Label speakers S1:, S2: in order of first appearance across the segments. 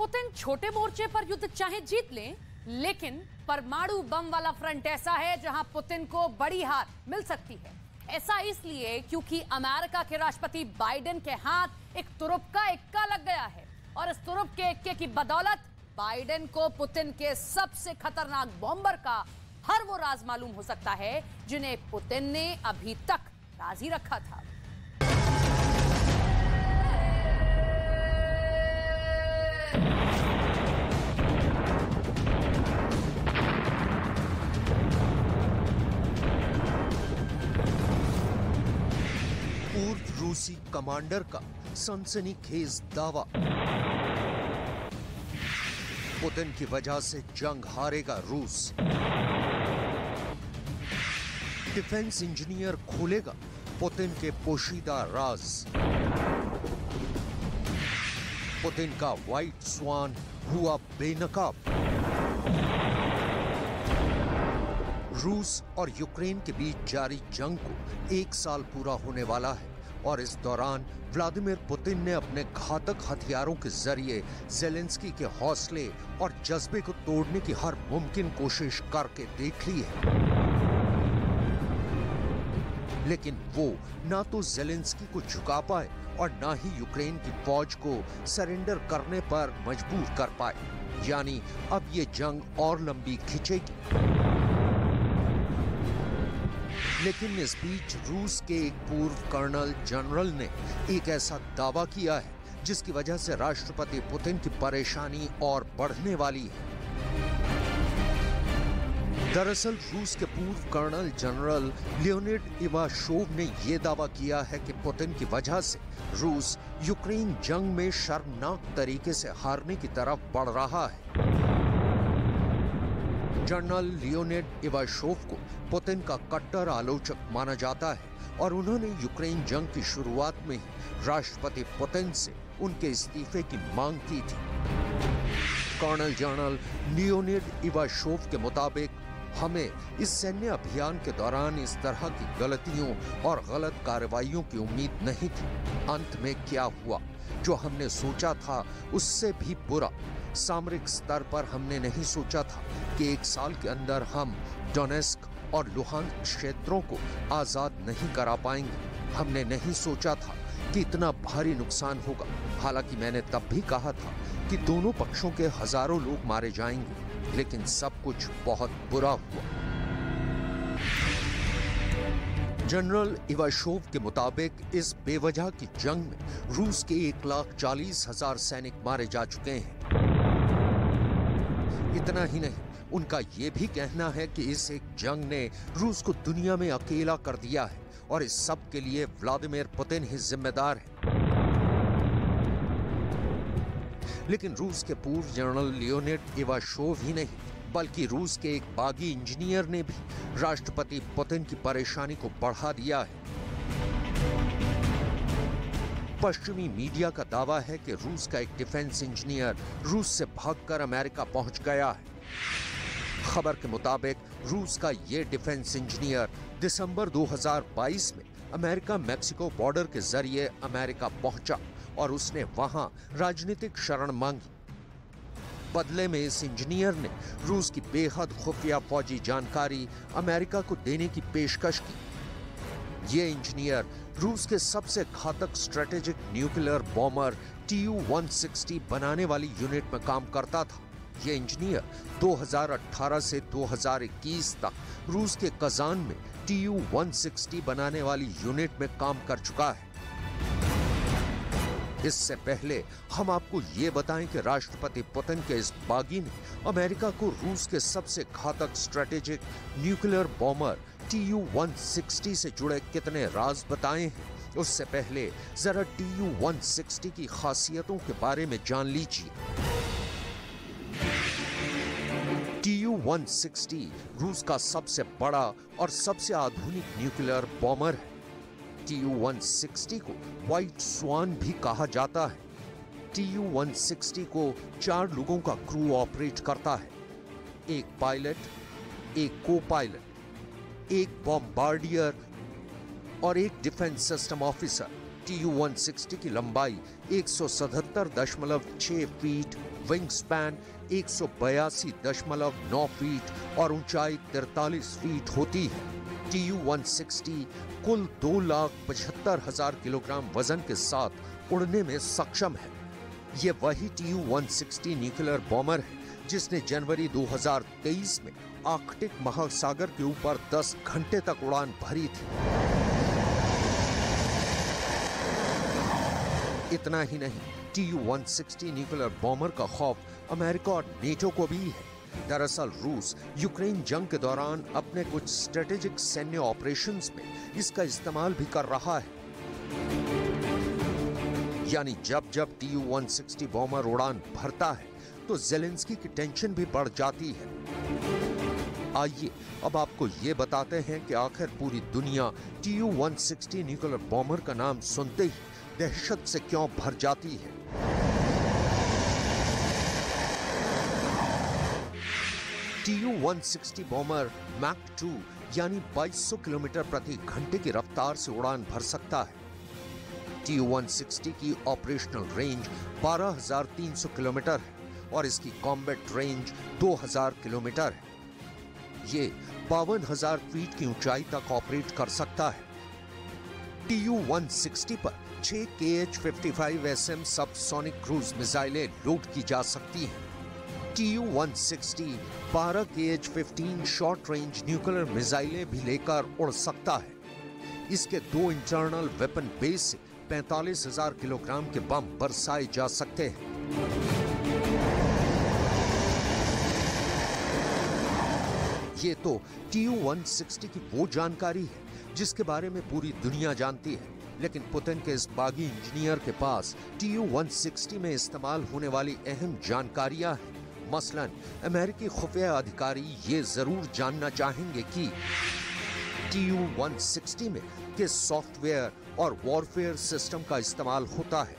S1: Putin छोटे मोर्चे पर युद्ध चाहे जीत लें, लेकिन परमाणु बम वाला फ्रंट ऐसा है जहां पुतिन को बड़ी हार मिल सकती है। ऐसा इसलिए क्योंकि अमेरिका के राष्ट्रपति बाइडेन के हाथ एक तुरुप का इक्का लग गया है और इस तुरुप के इक्के की बदौलत बाइडेन को पुतिन के सबसे खतरनाक बॉम्बर का हर वो राज मालूम हो सकता है जिन्हें पुतिन ने अभी तक राज ही रखा था।
S2: पूर्व रूसी कमांडर का सनसनीखेज दावा, पुतिन की वजह से जंग हारेगा रूस। डिफेंस इंजीनियर खोलेगा पुतिन के पोशीदा राज। पुतिन का व्हाइट स्वान हुआ बेनकाब। रूस और यूक्रेन के बीच जारी जंग को 1 साल पूरा होने वाला है और इस दौरान व्लादिमीर पुतिन ने अपने घातक हथियारों के जरिए ज़ेलेंस्की के हौसले और जज्बे को तोड़ने की हर मुमकिन कोशिश करके देख ली है, लेकिन वो ना तो ज़ेलेंस्की को झुका पाए और ना ही यूक्रेन की फौज को सरेंडर करने पर मजबूर कर पाए। यानी अब ये जंग और लंबी खिंचेगी। लेकिन इस बीच रूस के एक पूर्व कर्नल जनरल ने एक ऐसा दावा किया है जिसकी वजह से राष्ट्रपति पुतिन की परेशानी और बढ़ने वाली है। दरअसल रूस के पूर्व कर्नल जनरल लियोनिड इवाशोव ने यह दावा किया है कि पुतिन की वजह से रूस यूक्रेन जंग में शर्मनाक तरीके से हारने की तरफ बढ़ रहा है। जनरल लियोनिड इवाशोव को पुतिन का कट्टर आलोचक माना जाता है और उन्होंने यूक्रेन जंग की शुरुआत में ही राष्ट्रपति पुतिन से उनके इस्तीफे की मांग की थी। कर्नल जनरल लियोनिड इवाशोव के मुताबिक हमें इस सैन्य अभियान के दौरान इस तरह की गलतियों और गलत कार्रवाइयों की उम्मीद नहीं थी। अंत में क्या हुआ, जो हमने सोचा था उससे भी बुरा। सामरिक स्तर पर हमने नहीं सोचा था कि 1 साल के अंदर हम डोनेस्क और लुहांस्क क्षेत्रों को आजाद नहीं करा पाएंगे। हमने नहीं सोचा था कि इतना भारी नुकसान होगा। हालांकि मैंने तब भी कहा था कि दोनों पक्षों के हजारों लोग मारे जाएंगे, लेकिन सब कुछ बहुत बुरा हुआ। जनरल इवाशोव के मुताबिक इस बेवजह की जंग में रूस के 1,40,000 सैनिक मारे जा चुके हैं। इतना ही नहीं, उनका यह भी कहना है कि इस एक जंग ने रूस को दुनिया में अकेला कर दिया है और इस सब के लिए व्लादिमीर पुतिन ही जिम्मेदार है। लेकिन रूस के पूर्व जनरल लियोनिड इवाशोव ही नहीं, बल्कि रूस के एक बागी इंजीनियर ने भी राष्ट्रपति पुतिन की परेशानी को बढ़ा दिया है। पश्चिमी मीडिया का दावा है कि रूस का एक डिफेंस इंजीनियर रूस से भागकर अमेरिका पहुंच गया है। खबर के मुताबिक रूस का यह डिफेंस इंजीनियर दिसंबर 2022 में अमेरिका मैक्सिको बॉर्डर के जरिए अमेरिका पहुंचा और उसने वहां राजनीतिक शरण मांगी। बदले में इस इंजीनियर ने रूस की बेहद खुफिया फौजी जानकारी अमेरिका को देने की पेशकश की। यह इंजीनियर रूस के सबसे घातक स्ट्रेटेजिक न्यूक्लियर बॉम्बर Tu-160 बनाने वाली यूनिट में काम करता था। यह इंजीनियर 2018 से 2021 तक रूस के कजान में Tu-160 बनाने वाली यूनिट में काम कर चुका है। इससे पहले हम आपको ये बताएं कि राष्ट्रपति पुतिन के इस बागी ने अमेरिका को रूस के सबसे घातक स्ट्रेटेजिक न्यूक्लियर बॉम्बर Tu-160 से जुड़े कितने राज बताए हैं। उससे पहले जरा Tu-160 की खासियतों के बारे में जान लीजिए। Tu-160 रूस का सबसे बड़ा और सबसे आधुनिक न्यूक्लियर बॉम्बर है। Tu-160 को व्हाइट स्वान भी कहा जाता है। Tu-160 को 4 लोगों का क्रू ऑपरेट करता है, एक पायलट, एक को पायलट, एक बॉम्बार्डियर और एक डिफेंस सिस्टम ऑफिसर। TU-160 की लंबाई 177.6 फीट, विंग स्पैन 182.9 फीट और ऊंचाई 43 फीट होती है। TU-160 कुल 2,75,000 किलोग्राम वजन के साथ उड़ने में सक्षम है। ये वही TU-160 न्यूक्लियर बॉम्बर है जिसने जनवरी 2023 में आर्कटिक महासागर के ऊपर 10 घंटे तक उड़ान भरी थी। इतना ही नहीं, TU-160 न्यूक्लियर बॉम्बर का खौफ अमेरिका और नेटो को भी है। दरअसल रूस यूक्रेन जंग के दौरान अपने कुछ स्ट्रेटेजिक सैन्य ऑपरेशंस में इसका इस्तेमाल भी कर रहा है। यानी जब जब TU-160 बॉम्बर उड़ान भरता है तो ज़ेलेंस्की की टेंशन भी बढ़ जाती है। आइए अब आपको ये बताते हैं कि आखिर पूरी दुनिया TU-160 न्यूक्लियर बॉम्बर का नाम सुनते ही दहशत से क्यों भर जाती है। TU-160 बॉम्बर मैक 2 यानी 2200 किलोमीटर प्रति घंटे की रफ्तार से उड़ान भर सकता है। TU-160 की ऑपरेशनल रेंज 12,300 किलोमीटर है और इसकी कॉम्बैट रेंज 2,000 किलोमीटर है। ये 52,000 फीट की ऊंचाई तक ऑपरेट कर सकता है। TU-160 पर 6 KH-55SM सबसोनिक क्रूज मिसाइलें लोड की जा सकती हैं। TU-160 12 KH-15 short range nuclear मिसाइलें भी लेकर उड़ सकता है। इसके 2 इंटरनल वेपन बेस से 45,000 किलोग्राम के बम बरसाए जा सकते हैं। ये तो TU-160 की वो जानकारी है जिसके बारे में पूरी दुनिया जानती है, लेकिन पुतिन के इस बागी इंजीनियर के पास TU-160 में इस्तेमाल होने वाली अहम जानकारियां हैं। मसलन अमेरिकी खुफिया अधिकारी ये जरूर जानना चाहेंगे कि TU-160 में किस सॉफ्टवेयर और वॉरफेयर सिस्टम का इस्तेमाल होता है।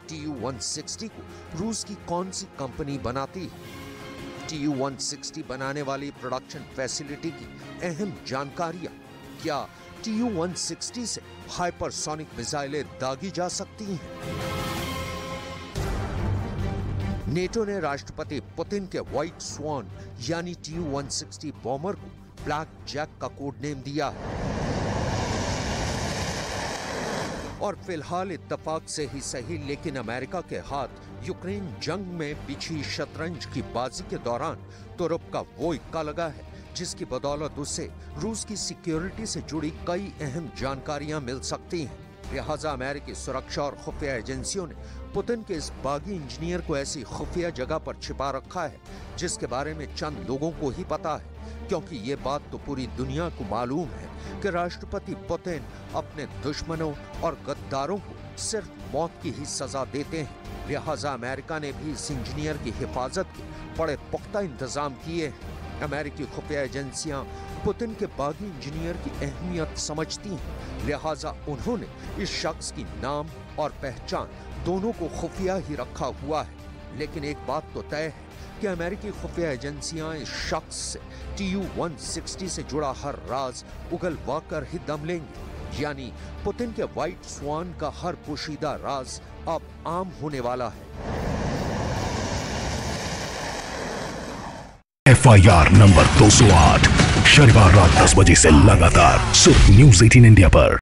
S2: TU-160 को रूस की कौन सी कंपनी बनाती है। TU-160 बनाने वाली प्रोडक्शन फैसिलिटी की अहम जानकारियां। क्या TU-160 से हाइपरसोनिक मिसाइलें दागी जा सकती हैं? नेटो ने राष्ट्रपति पुतिन के व्हाइट स्वान यानी TU-160 बॉम्बर को ब्लैक जैक का कोड नेम दिया है। और फिलहाल इत्तेफाक से ही सही, लेकिन अमेरिका के हाथ यूक्रेन जंग में बिछी शतरंज की बाजी के दौरान तुरुप का वो इक्का लगा है जिसकी बदौलत उसे रूस की सिक्योरिटी से जुड़ी कई अहम जानकारियां मिल सकती हैं। लिहाजा अमेरिकी सुरक्षा और खुफिया एजेंसियों ने पुतिन के इस बागी इंजीनियर को ऐसी खुफिया जगह पर छिपा रखा है जिसके बारे में चंद लोगों को ही पता है, क्योंकि ये बात तो पूरी दुनिया को मालूम है कि राष्ट्रपति पुतिन अपने दुश्मनों और गद्दारों को सिर्फ मौत की ही सजा देते हैं। लिहाजा अमेरिका ने भी इस इंजीनियर की हिफाजत के बड़े पुख्ता इंतजाम किए हैं। अमेरिकी खुफिया एजेंसियां पुतिन के बागी इंजीनियर की अहमियत समझती हैं, लिहाजा उन्होंने इस शख्स की नाम और पहचान दोनों को खुफिया ही रखा हुआ है। लेकिन एक बात तो तय है कि अमेरिकी खुफिया एजेंसियां इस शख्स से TU-160 से जुड़ा हर राज उगलवा कर ही दम लेंगे। यानी पुतिन के व्हाइट स्वान का हर पोशीदा राज अब आम होने वाला है।
S3: FIR नंबर 208 शनिवार रात 10 बजे से लगातार सिर्फ News 18 इंडिया पर।